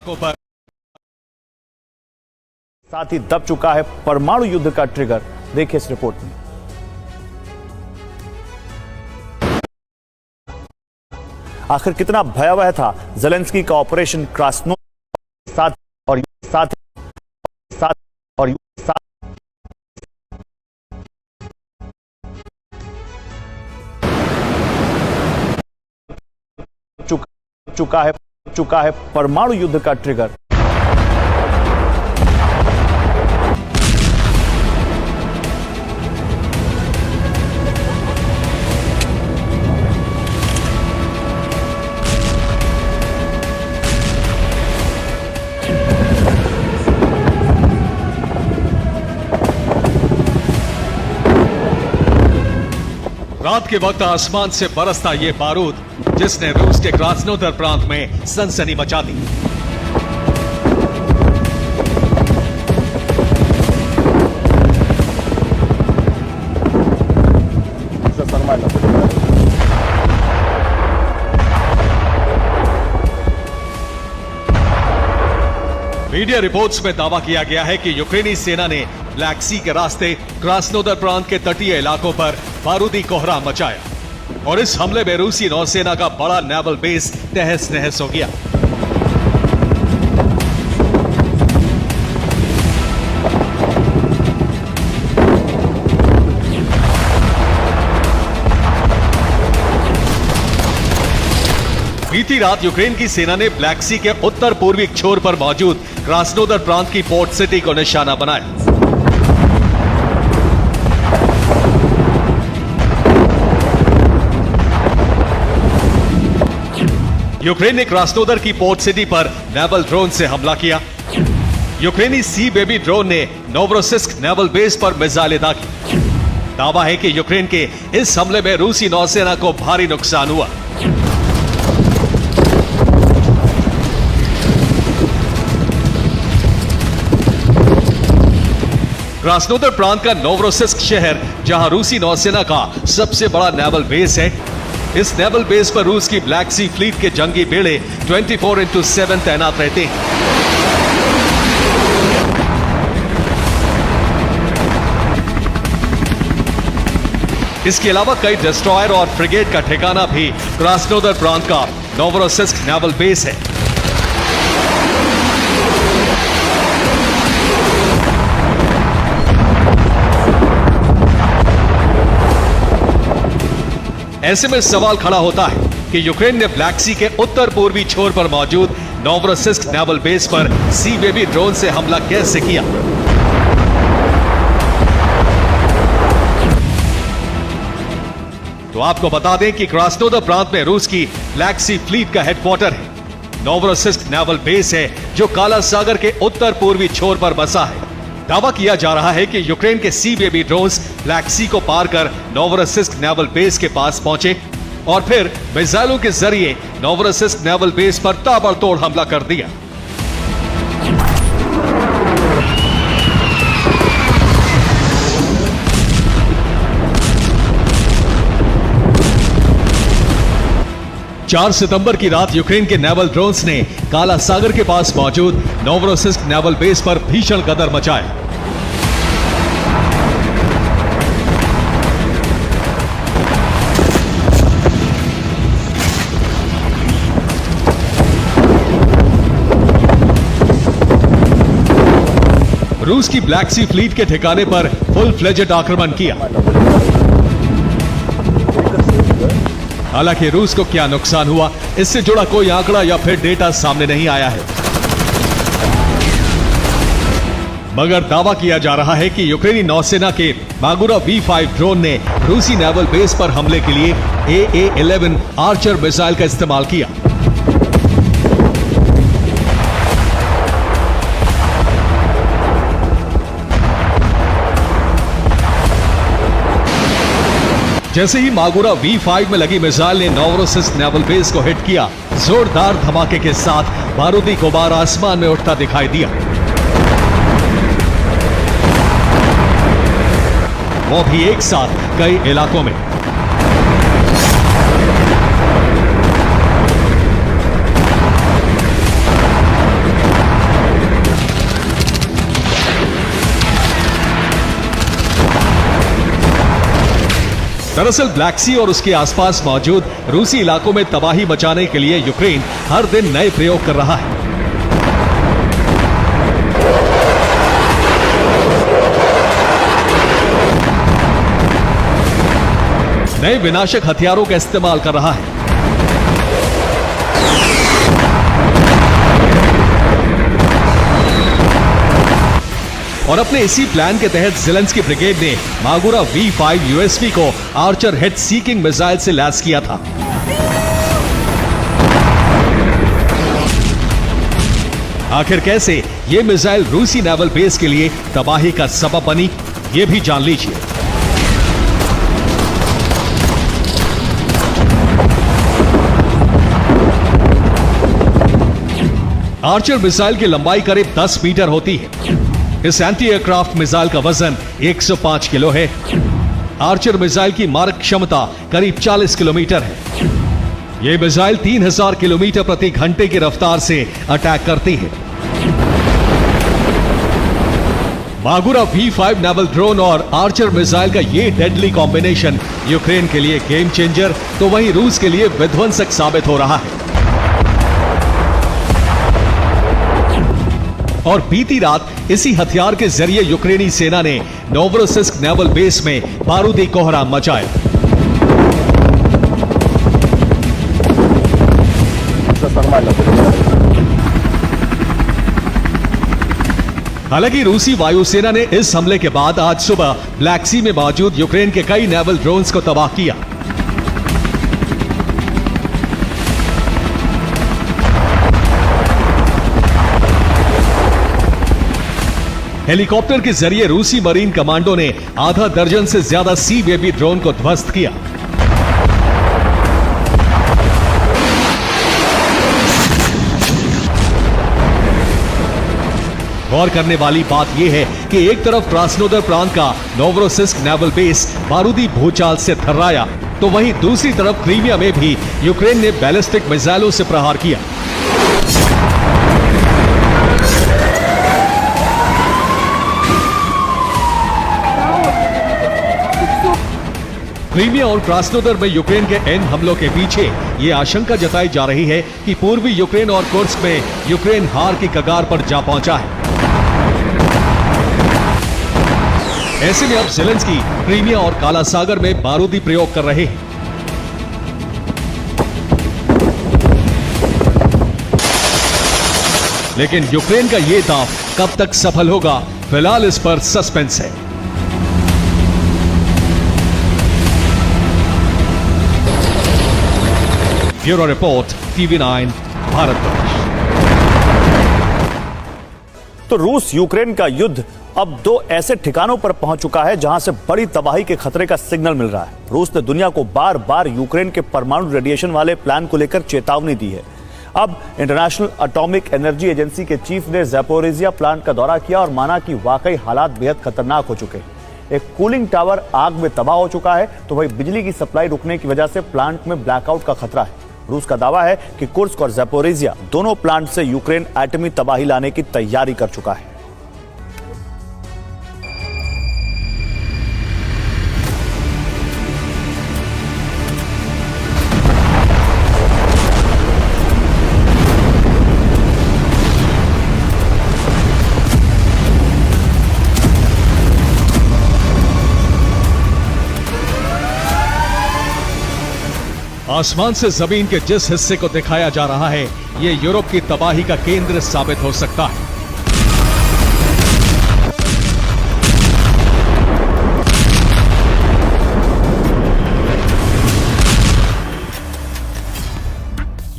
पर साथ ही दब चुका है परमाणु युद्ध का ट्रिगर। देखिए इस रिपोर्ट में। आखिर कितना भयावह था ज़ेलेंस्की का ऑपरेशन क्रास्नो साथ और साथ साथ और साथ चुका है परमाणु युद्ध का ट्रिगर। रात के वक्त आसमान से बरसता ये बारूद जिसने रूस के क्रास्नोदर प्रांत में सनसनी मचा दी। मीडिया रिपोर्ट्स में दावा किया गया है कि यूक्रेनी सेना ने ब्लैक सी के रास्ते क्रास्नोदर प्रांत के तटीय इलाकों पर बारूदी कोहराम मचाया और इस हमले में रूसी नौसेना का बड़ा नेवल बेस तहस नहस हो गया। बीती रात यूक्रेन की सेना ने ब्लैक सी के उत्तर पूर्वी छोर पर मौजूद क्रास्नोदर प्रांत की पोर्ट सिटी को निशाना बनाया। यूक्रेन ने क्रास्नोदर की पोर्ट सिटी पर नेवल ड्रोन से हमला किया। यूक्रेनी सी बेबी ड्रोन ने नोवरोसिस्क नेवल बेस पर मिसाइलें दागी। दावा है कि यूक्रेन के इस हमले में रूसी नौसेना को भारी नुकसान हुआ। क्रास्नोदर प्रांत का नोवरोसिस्क शहर जहां रूसी नौसेना का सबसे बड़ा नेवल बेस है, इस नेवल बेस पर रूस की ब्लैक सी फ्लीट के जंगी बेड़े 24/7 तैनात रहते हैं। इसके अलावा कई डिस्ट्रॉयर और फ्रिगेट का ठिकाना भी क्रास्नोदर प्रांत का नोवरोसिस्क नेवल बेस है। ऐसे में सवाल खड़ा होता है कि यूक्रेन ने ब्लैक सी के उत्तर पूर्वी छोर पर मौजूद नोवरोसिस्क नेवल बेस पर सी बेबी ड्रोन से हमला कैसे किया। तो आपको बता दें कि क्रास्नोदर प्रांत में रूस की ब्लैक सी फ्लीट का हेडक्वार्टर है। नोवरोसिस्क नेवल बेस है जो काला सागर के उत्तर पूर्वी छोर पर बसा है। दावा किया जा रहा है कि यूक्रेन के सी बेबी ड्रोन्स ब्लैक सी को पार कर नोवरोसिस्क नेवल बेस के पास पहुंचे और फिर मिसाइलों के जरिए नोवरोसिस्क नेवल बेस पर ताबड़तोड़ हमला कर दिया। चार सितंबर की रात यूक्रेन के नेवल ड्रोन्स ने काला सागर के पास मौजूद नोवरोसिस्क नेवल बेस पर भीषण गदर मचाया। रूस की ब्लैक सी फ्लीट के ठिकाने पर फुल फ्लेजेड आक्रमण किया। हालांकि रूस को क्या नुकसान हुआ, इससे जुड़ा कोई आंकड़ा या फिर डेटा सामने नहीं आया है, मगर दावा किया जा रहा है कि यूक्रेनी नौसेना के मागुरा V5 ड्रोन ने रूसी नेवल बेस पर हमले के लिए AA-11 आर्चर मिसाइल का इस्तेमाल किया। जैसे ही मागुरा V5 में लगी मिसाइल ने नोवरोसिस्क नेवल बेस को हिट किया, जोरदार धमाके के साथ बारूदी गुबार आसमान में उठता दिखाई दिया। वो भी एक साथ कई इलाकों में। दरअसल ब्लैक सी और उसके आसपास मौजूद रूसी इलाकों में तबाही मचाने के लिए यूक्रेन हर दिन नए प्रयोग कर रहा है। नए विनाशक हथियारों का इस्तेमाल कर रहा है। और अपने इसी प्लान के तहत ज़ेलेंस्की ब्रिगेड ने मागुरा V5 USV को आर्चर हेड सीकिंग मिसाइल से लैस किया था। आखिर कैसे ये मिसाइल रूसी नेवल बेस के लिए तबाही का सबब बनी, ये भी जान लीजिए। आर्चर मिसाइल की लंबाई करीब 10 मीटर होती है। इस एंटी एयरक्राफ्ट मिसाइल का वजन 105 किलो है। आर्चर मिसाइल की मारक क्षमता करीब 40 किलोमीटर है। यह मिसाइल 3000 किलोमीटर प्रति घंटे की रफ्तार से अटैक करती है। मागुरा V5 नेवल ड्रोन और आर्चर मिसाइल का ये डेडली कॉम्बिनेशन यूक्रेन के लिए गेम चेंजर तो वहीं रूस के लिए विध्वंसक साबित हो रहा है। और बीती रात इसी हथियार के जरिए यूक्रेनी सेना ने नोवरोसिस्क नेवल बेस में बारूदी कोहराम मचाया। हालांकि रूसी वायुसेना ने इस हमले के बाद आज सुबह ब्लैक सी में मौजूद यूक्रेन के कई नेवल ड्रोन्स को तबाह किया। हेलीकॉप्टर के जरिए रूसी मरीन कमांडो ने आधा दर्जन से ज्यादा सी बेबी ड्रोन को ध्वस्त किया। गौर करने वाली बात यह है कि एक तरफ क्रास्नोदर प्रांत का नोवरोसिस्क नेवल बेस बारूदी भूचाल से थर्राया, तो वहीं दूसरी तरफ क्रीमिया में भी यूक्रेन ने बैलिस्टिक मिसाइलों से प्रहार किया। क्रीमिया और क्रास्नोदर में यूक्रेन के इन हमलों के पीछे ये आशंका जताई जा रही है कि पूर्वी यूक्रेन और कुर्स्क में यूक्रेन हार की कगार पर जा पहुंचा है। ऐसे में अब ज़ेलेंस्की क्रीमिया और काला सागर में बारूदी प्रयोग कर रहे हैं। लेकिन यूक्रेन का ये दांव कब तक सफल होगा, फिलहाल इस पर सस्पेंस है। Bureau report, TV9 Bharatvarsh. तो रूस यूक्रेन का युद्ध अब दो ऐसे ठिकानों पर पहुंच चुका है जहां से बड़ी तबाही के खतरे का सिग्नल मिल रहा है। रूस ने दुनिया को बार बार यूक्रेन के परमाणु रेडिएशन वाले प्लान को लेकर चेतावनी दी है। अब इंटरनेशनल एटॉमिक एनर्जी एजेंसी के चीफ ने ज़ैपोरिज़िया प्लांट का दौरा किया और माना कि वाकई हालात बेहद खतरनाक हो चुके हैं। एक कूलिंग टावर आग में तबाह हो चुका है, तो वही बिजली की सप्लाई रुकने की वजह से प्लांट में ब्लैकआउट का खतरा है। रूस का दावा है कि कुर्स्क और ज़ैपोरिज़िया दोनों प्लांट से यूक्रेन एटमी तबाही लाने की तैयारी कर चुका है। आसमान से जमीन के जिस हिस्से को दिखाया जा रहा है, ये यूरोप की तबाही का केंद्र साबित हो सकता है।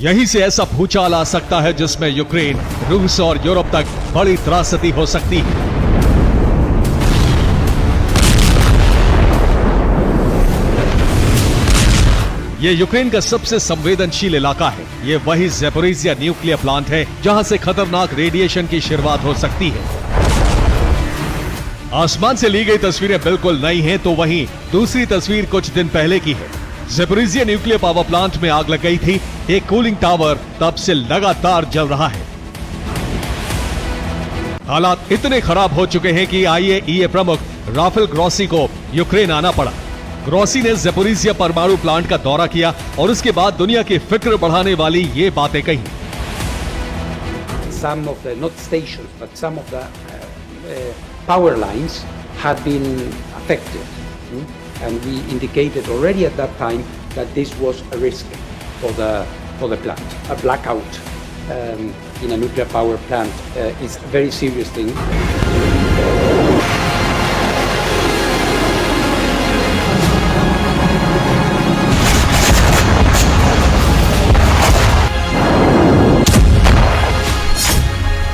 यहीं से ऐसा भूचाल आ सकता है जिसमें यूक्रेन, रूस और यूरोप तक बड़ी त्रासदी हो सकती है। ये यूक्रेन का सबसे संवेदनशील इलाका है। ये वही ज़ैपोरिज़िया न्यूक्लियर प्लांट है जहां से खतरनाक रेडिएशन की शुरुआत हो सकती है। आसमान से ली गई तस्वीरें बिल्कुल नई हैं, तो वहीं दूसरी तस्वीर कुछ दिन पहले की है। ज़ैपोरिज़िया न्यूक्लियर पावर प्लांट में आग लग गई थी। एक कूलिंग टावर तब से लगातार जल रहा है। हालात इतने खराब हो चुके हैं कि IAEA प्रमुख राफेल ग्रॉसी को यूक्रेन आना पड़ा। ग्रॉसी ने ज़ेपोरिज़िया परमाणु प्लांट का दौरा किया और उसके बाद दुनिया की फिक्र बढ़ाने वाली ये बातें कही। Some of the, not stations, but some of the power lines had been affected. And we indicated already at that time that this was a risk for the plant. A blackout in a nuclear power plant is a very serious thing.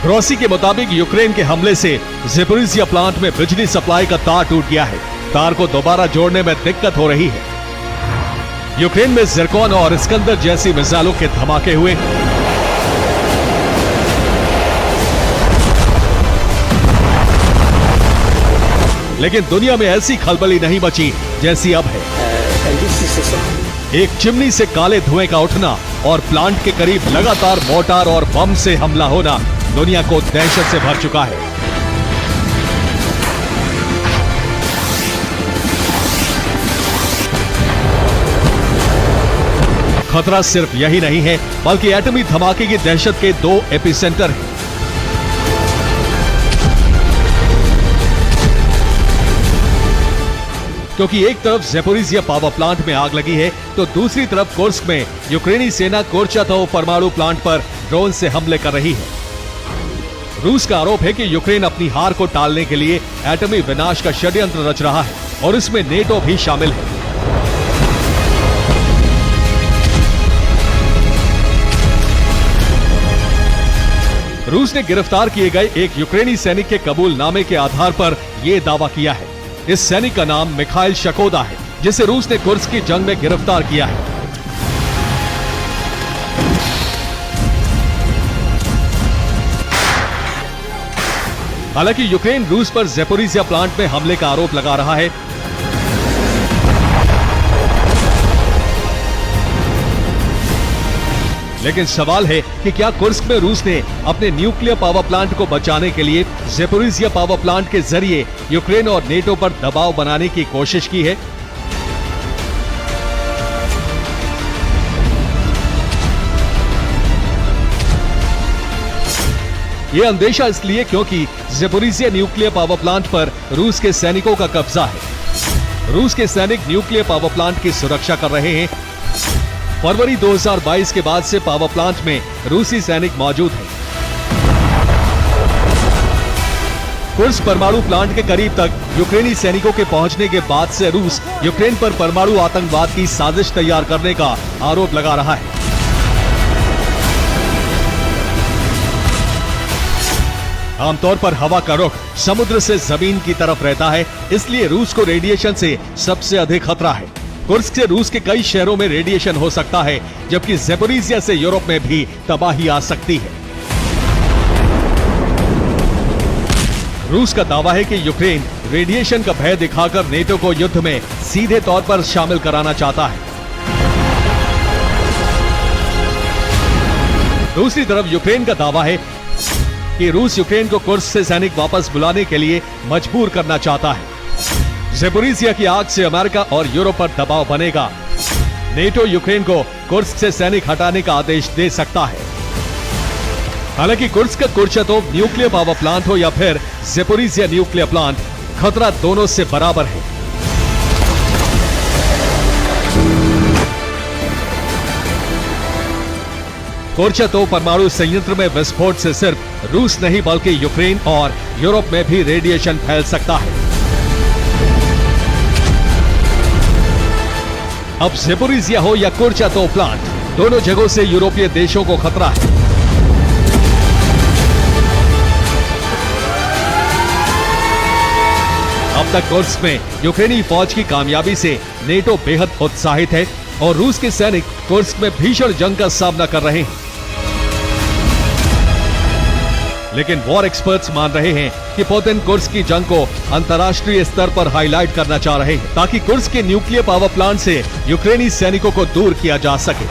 Glossy के मुताबिक Ukraine के हमले से Zaporizhzhia plant में बिजली supply का तार टूट गया है। तार को दोबारा जोड़ने में दिक्कत हो रही है। यूक्रेन में ज़िरकॉन और इस्कंदर जैसी मिसाइलों के धमाके हुए। लेकिन दुनिया में ऐसी खलबली नहीं मची जैसी अब है। एक चिमनी से काले धुएं का उठना और प्लांट के करीब लगातार मोर्टार और बम से हमला होना दुनिया को दहशत से भर चुका है। खतरा सिर्फ यही नहीं है, बल्कि एटमी धमाके की दहशत के 2 एपिसेंटर हैं। क्योंकि एक तरफ ज़ेपोरिज़िया पावर प्लांट में आग लगी है, तो दूसरी तरफ कुर्स्क में यूक्रेनी सेना कोर्चातोव परमाणु प्लांट पर ड्रोन से हमले कर रही है। रूस का आरोप है कि यूक्रेन अपनी हार को टालने के लिए एटमी विनाश का षड्यंत्र रच रहा है और इसमें नेटो भी शामिल है। रूस ने गिरफ्तार किए गए एक यूक्रेनी सैनिक के कबूलनामे के आधार पर यह दावा किया है। इस सैनिक का नाम मिखाइल शकोदा है, जिसे रूस ने कुर्स्क की जंग में गिरफ्तार किया है। हालांकि यूक्रेन रूस पर ज़ेपोरिज़िया प्लांट में हमले का आरोप लगा रहा है। लेकिन सवाल है कि क्या कुर्स्क में रूस ने अपने न्यूक्लियर पावर प्लांट को बचाने के लिए ज़ेपोरिज़िया पावर प्लांट के जरिए यूक्रेन और नेटो पर दबाव बनाने की कोशिश की है? यह अंदेशा इसलिए क्योंकि ज़ेपोरिज़िया न्यूक्लियर पावर प्लांट पर रूस के सैनिकों का कब्जा है। रूस के सैनिक न्यूक्लियर पावर प्लांट की सुरक्षा कर रहे हैं। फरवरी 2022 के बाद से पावर प्लांट में रूसी सैनिक मौजूद हैं। कुर्स्क परमाणु प्लांट के करीब तक यूक्रेनी सैनिकों के पहुंचने के बाद से रूस यूक्रेन पर परमाणु आतंकवाद की साजिश तैयार करने का आरोप लगा रहा है। आमतौर पर हवा का रुख समुद्र से जमीन की तरफ रहता है, इसलिए रूस को रेडिएशन से सबसे अधिक खतरा है। कुर्स्क से रूस के कई शहरों में रेडिएशन हो सकता है, जबकि ज़ेपोरिज़िया से यूरोप में भी तबाही आ सकती है। रूस का दावा है कि यूक्रेन रेडिएशन का भय दिखाकर नेटो को युद्ध में सीधे तौर पर शामिल कराना चाहता है। दूसरी तरफ यूक्रेन का दावा है कि रूस यूक्रेन को कुर्स्क से सैनिक वापस बुलाने के लिए मजबूर करना चाहता है। ज़ेपोरिज़िया की आग से अमेरिका और यूरोप पर दबाव बनेगा। नेटो यूक्रेन को कुर्स्क से सैनिक हटाने का आदेश दे सकता है। हालांकि कुर्स्क का कोर्चातोव न्यूक्लियर पावर प्लांट हो या फिर ज़ेपोरिज़िया न्यूक्लियर प्लांट, खतरा दोनों से बराबर है। कोर्चातोव परमाणु संयंत्र में विस्फोट से सिर्फ रूस नहीं बल्कि यूक्रेन और यूरोप में भी रेडिएशन फैल सकता है। अब ज़ेपोरिज़िया हो या कोर्चातोव प्लांट, दोनों जगहों से यूरोपीय देशों को खतरा है। अब तक कुर्स्क में यूक्रेनी फौज की कामयाबी से नेटो बेहद उत्साहित है और रूस के सैनिक कुर्स्क में भीषण जंग का सामना कर रहे हैं। लेकिन वॉर एक्सपर्ट्स मान रहे हैं कि पुतिन कुर्स्क की जंग को अंतर्राष्ट्रीय स्तर पर हाईलाइट करना चाह रहे हैं, ताकि कुर्स्क के न्यूक्लियर पावर प्लांट से यूक्रेनी सैनिकों को दूर किया जा सके।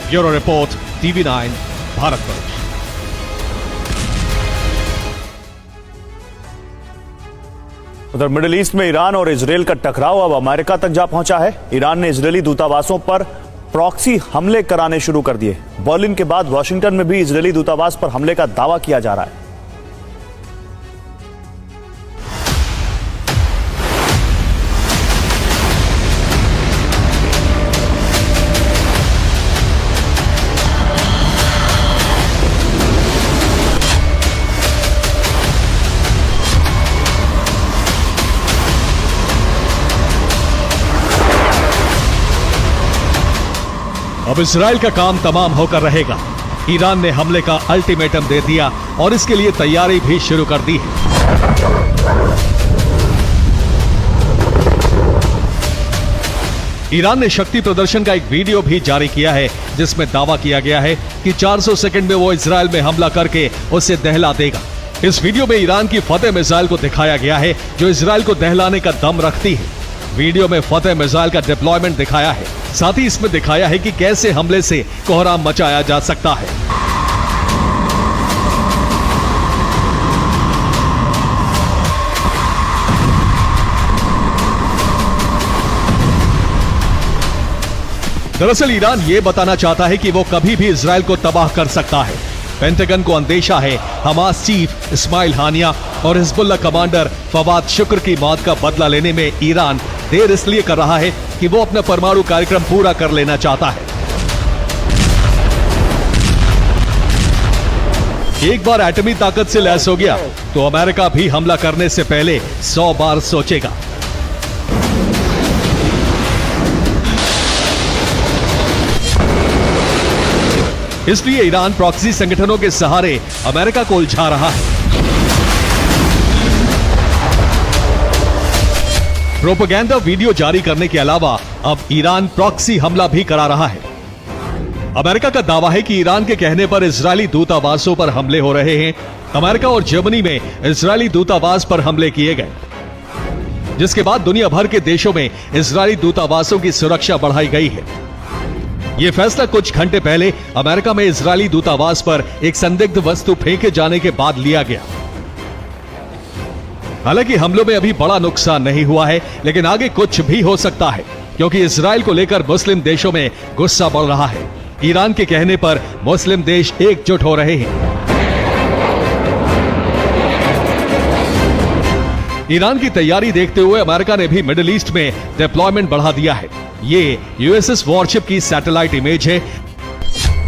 Bureau report, TV9, Bharatvarsh. उधर मिडिल ईस्ट में ईरान और इजरायल का टकराव अब अमेरिका तक जा पहुंचा है। ईरान ने इजरायली दूतावासों पर प्रॉक्सी हमले कराने शुरू कर दिए। बर्लिन के बाद वॉशिंगटन में भी इजरायली दूतावास पर हमले का दावा किया जा रहा है। अब इजराइल का काम तमाम होकर रहेगा। ईरान ने हमले का अल्टीमेटम दे दिया और इसके लिए तैयारी भी शुरू कर दी है। ईरान ने शक्ति प्रदर्शन का एक वीडियो भी जारी किया है जिसमें दावा किया गया है कि 400 सेकंड में वो इजराइल में हमला करके उसे दहला देगा। इस वीडियो में ईरान की फतेह मिसाइल को दिखाया गया है जो इजराइल को दहलाने का दम रखती है। वीडियो में फतेह मिसाइल का डिप्लॉयमेंट दिखाया है। साथ ही इसमें दिखाया है कि कैसे हमले से कोहराम मचाया जा सकता है। दरअसल ईरान ये बताना चाहता है कि वो कभी भी इजराइल को तबाह कर सकता है। पेंटागन को अंदेशा है हमास चीफ इस्माइल हानिया और हिजबुल्लाह कमांडर फवाद शुक्र की मौत का बदला लेने में ईरान देर इसलिए कर रहा है कि वो अपना परमाणु कार्यक्रम पूरा कर लेना चाहता है। एक बार एटमी ताकत से लैस हो गया तो अमेरिका भी हमला करने से पहले 100 बार सोचेगा। इसलिए ईरान प्रॉक्सी संगठनों के सहारे अमेरिका को उलझा रहा है। प्रोपेगेंडा वीडियो जारी करने के अलावा अब ईरान प्रॉक्सी हमला भी करा रहा है। अमेरिका का दावा है कि ईरान के कहने पर इजरायली दूतावासों पर हमले हो रहे हैं। अमेरिका और जर्मनी में इजरायली दूतावास पर हमले किए गए, जिसके बाद दुनिया भर के देशों में इजरायली दूतावासों की सुरक्षा बढ़ाई गई है। यह फैसला कुछ घंटे पहले अमेरिका में इजरायली दूतावास पर एक संदिग्ध वस्तु फेंके जाने के बाद लिया गया। हालांकि हमलों में अभी बड़ा नुकसान नहीं हुआ है, लेकिन आगे कुछ भी हो सकता है क्योंकि इजराइल को लेकर मुस्लिम देशों में गुस्सा बढ़ रहा है। ईरान के कहने पर मुस्लिम देश एकजुट हो रहे हैं। ईरान की तैयारी देखते हुए अमेरिका ने भी मिडिल ईस्ट में डिप्लॉयमेंट बढ़ा दिया है। ये यूएसएस वॉरशिप की सैटेलाइट इमेज है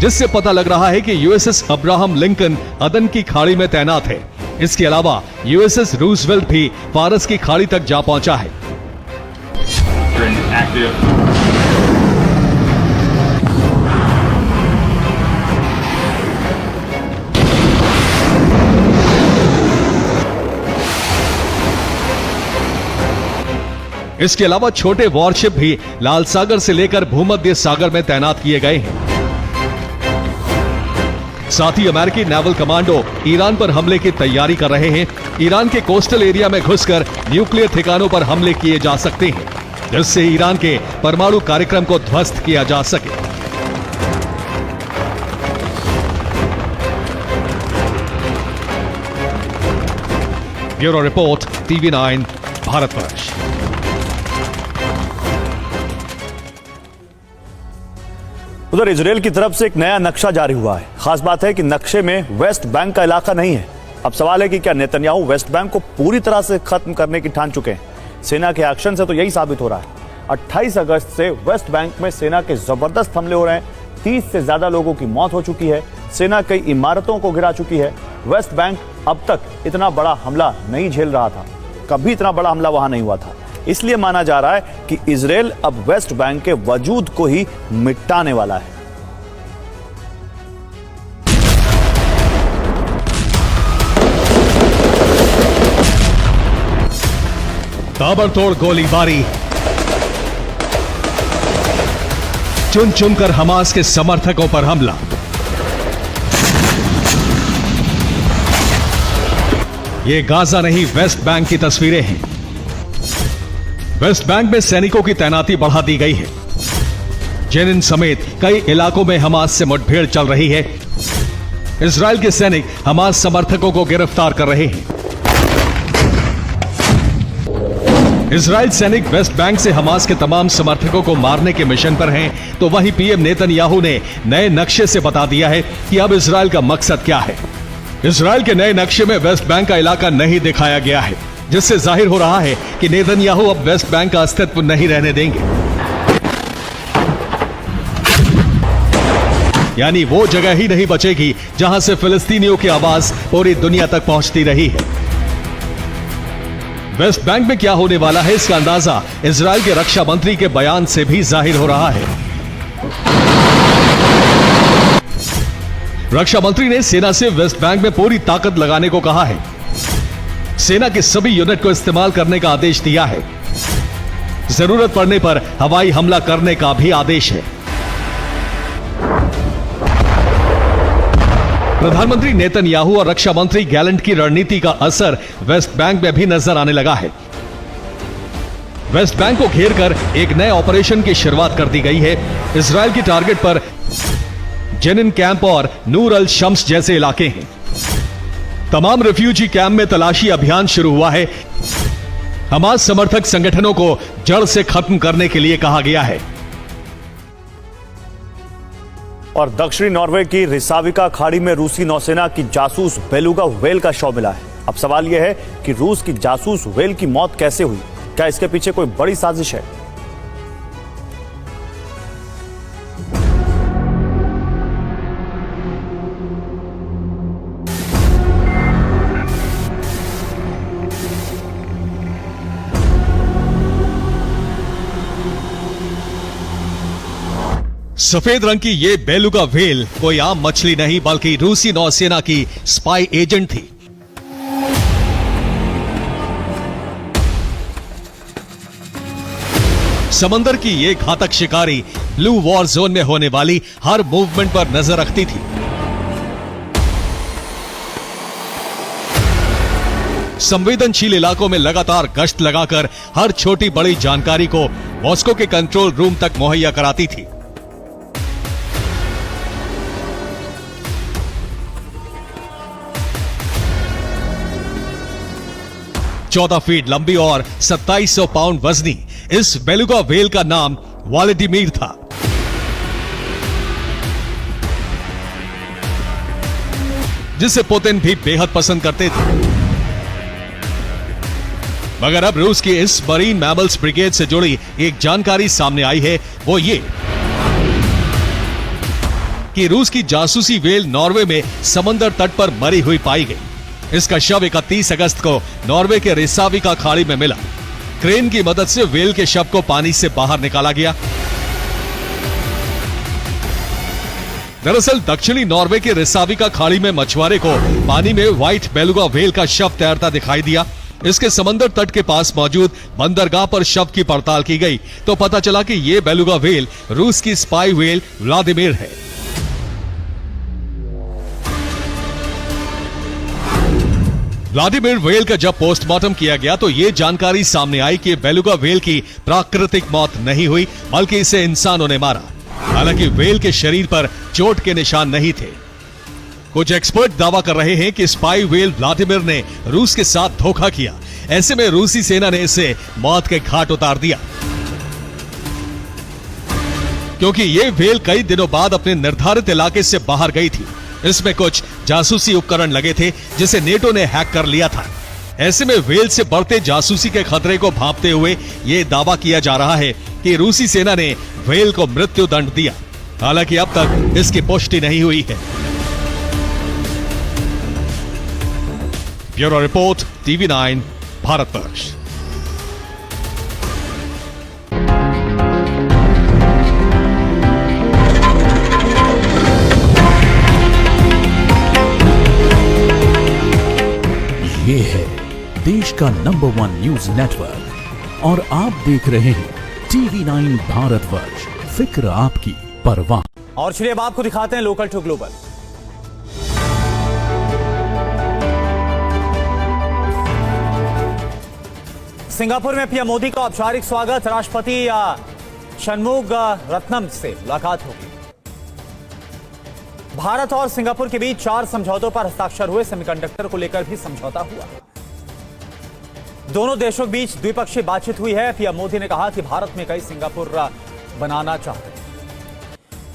जिससे पता लग रहा है कि यूएसएस अब्राहम लिंकन अदन की खाड़ी में तैनात है। इसके अलावा यूएसएस रूजवेल्ट भी फारस की खाड़ी तक जा पहुंचा है। इसके अलावा छोटे वॉरशिप भी लाल सागर से लेकर भूमध्य सागर में तैनात किए गए हैं। साथ ही अमेरिकी नेवल कमांडो ईरान पर हमले की तैयारी कर रहे हैं। ईरान के कोस्टल एरिया में घुसकर न्यूक्लियर ठिकानों पर हमले किए जा सकते हैं, जिससे ईरान के परमाणु कार्यक्रम को ध्वस्त किया जा सके। Bureau report, TV9 Bharatvarsh. उधर इजरायल की तरफ से एक नया नक्शा जारी हुआ है। खास बात है कि नक्शे में वेस्ट बैंक का इलाका नहीं है। अब सवाल है कि क्या नेतन्याहू वेस्ट बैंक को पूरी तरह से खत्म करने की ठान चुके हैं। सेना के एक्शन से तो यही साबित हो रहा है। 28 अगस्त से वेस्ट बैंक में सेना के जबरदस्त हमले हो रहे हैं। 30 से ज्यादा लोगों की मौत हो चुकी है। सेना कई इमारतों को गिरा चुकी है। वेस्ट बैंक अब तक इतना बड़ा हमला नहीं झेल रहा था। कभी इतना बड़ा हमला वहां नहीं हुआ था। इसलिए माना जा रहा है कि इजरायल अब वेस्ट बैंक के वजूद को ही मिटाने वाला है। ताबड़तोड़ गोलीबारी, चुन चुनकर हमास के समर्थकों पर हमला। ये गाजा नहीं, वेस्ट बैंक की तस्वीरें हैं। वेस्ट बैंक में सैनिकों की तैनाती बढ़ा दी गई है। जेनिन समेत कई इलाकों में हमास से मुठभेड़ चल रही है। इजराइल के सैनिक हमास समर्थकों को गिरफ्तार कर रहे हैं। इजराइल सैनिक वेस्ट बैंक से हमास के तमाम समर्थकों को मारने के मिशन पर हैं, तो वहीं पीएम नेतन्याहू ने नए नक्शे से बता दिया है कि अब इजराइल का मकसद क्या है। इजराइल के नए नक्शे में वेस्ट बैंक का इलाका नहीं दिखाया गया है, जिससे जाहिर हो रहा है कि नेतन्याहू अब वेस्ट बैंक का अस्तित्व नहीं रहने देंगे। यानी वो जगह ही नहीं बचेगी जहां से फिलिस्तीनियों की आवाज पूरी दुनिया तक पहुंचती रही है। वेस्ट बैंक में क्या होने वाला है, इसका अंदाजा इजराइल के रक्षा मंत्री के बयान से भी जाहिर हो रहा है। रक्षा मंत्री ने सेना से वेस्ट बैंक में पूरी ताकत लगाने को कहा है। सेना के सभी यूनिट को इस्तेमाल करने का आदेश दिया है। जरूरत पड़ने पर हवाई हमला करने का भी आदेश है। प्रधानमंत्री नेतन्याहू और रक्षा मंत्री गैलेंट की रणनीति का असर वेस्ट बैंक में भी नजर आने लगा है। वेस्ट बैंक को घेरकर एक नए ऑपरेशन की शुरुआत कर दी गई है। इजराइल की टारगेट पर जेनिन कैंप और नूर अल शम्स जैसे इलाके हैं। तमाम रिफ्यूजी कैंप में तलाशी अभियान शुरू हुआ है। हमास समर्थक संगठनों को जड़ से खत्म करने के लिए कहा गया है। और दक्षिणी नॉर्वे की रिसाविका खाड़ी में रूसी नौसेना की जासूस बेलुगा व्हेल का शव मिला है। अब सवाल यह है कि रूस की जासूस व्हेल की मौत कैसे हुई? क्या इसके पीछे कोई बड़ी साजिश है? सफेद रंग की ये बेलुगा व्हेल कोई आम मछली नहीं, बल्कि रूसी नौसेना की स्पाई एजेंट थी। समंदर की ये घातक शिकारी ब्लू वॉर जोन में होने वाली हर मूवमेंट पर नजर रखती थी। संवेदनशील इलाकों में लगातार गश्त लगाकर हर छोटी बड़ी जानकारी को मॉस्को के कंट्रोल रूम तक मुहैया कराती थी। चौदह फीट लंबी और 2700 पाउंड वजनी इस बेलुगा व्हेल का नाम व्लादिमीर था। जिसे पुतिन भी बेहद पसंद करते थे। मगर अब रूस की इस मरीन मैमल्स ब्रिगेड से जुड़ी एक जानकारी सामने आई है, वो ये कि रूस की जासूसी व्हेल नॉर्वे में समंदर तट पर मरी हुई पाई गई। इसका शव 31 अगस्त को नॉर्वे के रिसाविका खाड़ी में मिला। क्रेन की मदद से व्हेल के शव को पानी से बाहर निकाला गया। दरअसल दक्षिणी नॉर्वे के रिसाविका खाड़ी में मछुआरे को पानी में व्हाइट बेलुगा व्हेल का शव तैरता दिखाई दिया। इसके समंदर तट के पास मौजूद बंदरगाह पर शव की पड़ताल की गई तो पता चला कि यह बेलुगा व्हेल रूस की स्पाई व्हेल व्लादिमीर है। व्लादिमीर व्हेल का जब पोस्टमार्टम किया गया तो यह जानकारी सामने आई कि बेलुगा व्हेल की प्राकृतिक मौत नहीं हुई, बल्कि इसे इंसानों ने मारा। हालांकि व्हेल के शरीर पर चोट के निशान नहीं थे। कुछ एक्सपर्ट दावा कर रहे हैं कि स्पाई व्हेल व्लादिमीर ने रूस के साथ धोखा किया। ऐसे में रूसी सेना ने इसे मौत के घाट उतार दिया, क्योंकि यह व्हेल कई दिनों बाद अपने निर्धारित इलाके से बाहर गई थी। इसमें कुछ जासूसी उपकरण लगे थे जिसे नेटो ने हैक कर लिया था। ऐसे में व्हेल से बढ़ते जासूसी के खतरे को भांपते हुए यह दावा किया जा रहा है कि रूसी सेना ने व्हेल को मृत्यु दंड दिया। हालांकि अब तक इसकी पुष्टि नहीं हुई है। Bureau report, TV9 Bharatvarsh. ये है देश का नंबर 1 न्यूज नेटवर्क और आप देख रहे हैं TV9 भारतवर्ष। फिक्र आपकी, परवाह। और चलिए अब आपको दिखाते हैं लोकल टू ग्लोबल। सिंगापुर में पीएम मोदी का औपचारिक स्वागत। राष्ट्रपति शनमुग रत्नम से मुलाकात होगी। भारत और सिंगापुर के बीच 4 समझौतों पर हस्ताक्षर हुए। सेमीकंडक्टर को लेकर भी समझौता हुआ। दोनों देशों के बीच द्विपक्षीय बातचीत हुई है। पीएम मोदी ने कहा कि भारत में कई सिंगापुर बनाना चाहते हैं।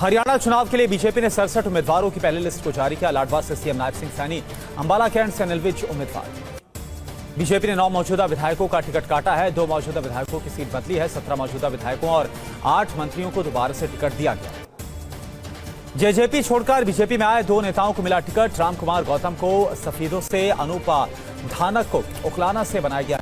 हरियाणा चुनाव के लिए बीजेपी ने 67 उम्मीदवारों की पहली लिस्ट को जारी किया। लाडवा से सीएम नायब सिंह सैनी, अंबाला कैंट से अनिल विज उम्मीदवार। बीजेपी ने 9 मौजूदा विधायकों का टिकट काटा है। 2 मौजूदा विधायकों की सीट बदली है। 17 मौजूदा विधायकों और 8 मंत्रियों को दोबारा से टिकट दिया गया। जेजेपी छोड़कर बीजेपी में आए 2 नेताओं को मिला टिकट। रामकुमार गौतम को सफीदों से, अनूपा धानक को उकलाना से बनाया गया।